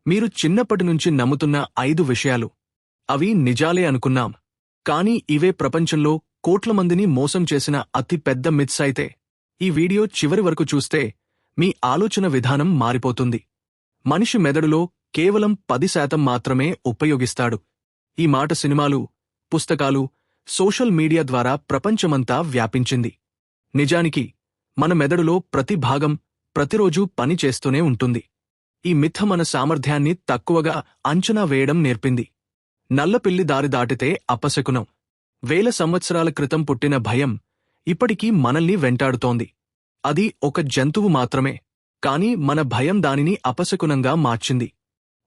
మీరు చిన్నప్పటినుంచి నమ్ముతున్న 5 విషయాలు. అవి నిజాలే అనుకున్నాం. కానీ ఇవే ప్రపంచంలో కోట్ల మందిని మోసం చేసిన అతి పెద్ద మిత్స్ అయితే. ఈ వీడియో చివరి వరకు చూస్తే మీ ఆలోచన విధానం మారిపోతుంది. మనిషి మెదడులో కేవలం 10% మాత్రమే ఉపయోగిస్తాడు. ఈ మాట సినిమాలు, పుస్తకాలు, సోషల్ మీడియా ద్వారా ప్రపంచమంతా వ్యాపించింది. నిజానికి మన మెదడులో ప్రతి భాగం ప్రతిరోజూ పని చేస్తూనే ఉంటుంది. ఈ మిథ మన సామర్థ్యాన్ని తక్కువగా అంచనా వేయడం నేర్పింది. నల్లపిల్లి దారి దాటితే అపశకునం. వేల సంవత్సరాల క్రితం పుట్టిన భయం ఇప్పటికీ మనల్ని వెంటాడుతోంది. అది ఒక జంతువు మాత్రమే, కాని మన భయం దానిని అపశకునంగా మార్చింది.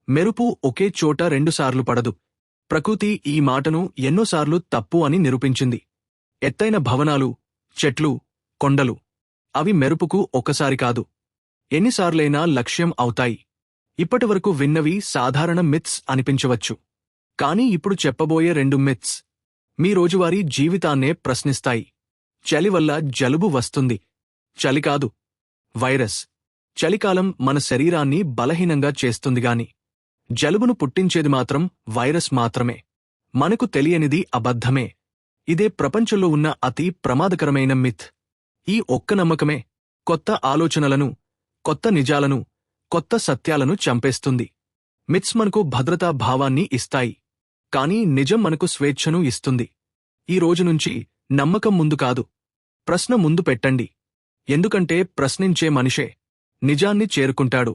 మెరుపు ఒకే చోట రెండుసార్లు పడదు. ప్రకృతి ఈ మాటను ఎన్నోసార్లు తప్పు అని నిరూపించింది. ఎత్తైన భవనాలు, చెట్లు, కొండలు అవి మెరుపుకు ఒకసారి కాదు, ఎన్నిసార్లైనా లక్ష్యం అవుతాయి. ఇప్పటివరకు విన్నవి సాధారణ మిత్స్ అనిపించవచ్చు. కానీ ఇప్పుడు చెప్పబోయే 2 మిత్స్ మీ రోజువారీ జీవితాన్నే ప్రశ్నిస్తాయి. చలి వల్ల జలుబు వస్తుంది. చలి కాదు, వైరస్. చలికాలం మన శరీరాన్ని బలహీనంగా చేస్తుందిగాని జలుబును పుట్టించేది మాత్రం వైరస్ మాత్రమే. మనకు తెలియనిది అబద్ధమే. ఇదే ప్రపంచంలో ఉన్న అతి ప్రమాదకరమైన మిత్. ఈ ఒక్క నమ్మకమే కొత్త ఆలోచనలను, కొత్త నిజాలను, కొత్త సత్యాలను చంపేస్తుంది. మిత్స్ మనకు భద్రతా భావాన్ని ఇస్తాయి, కానీ నిజం మనకు స్వేచ్ఛను ఇస్తుంది. ఈ రోజునుంచి నమ్మకం ముందు కాదు, ప్రశ్న ముందు పెట్టండి. ఎందుకంటే ప్రశ్నించే మనిషే నిజాన్ని చేరుకుంటాడు.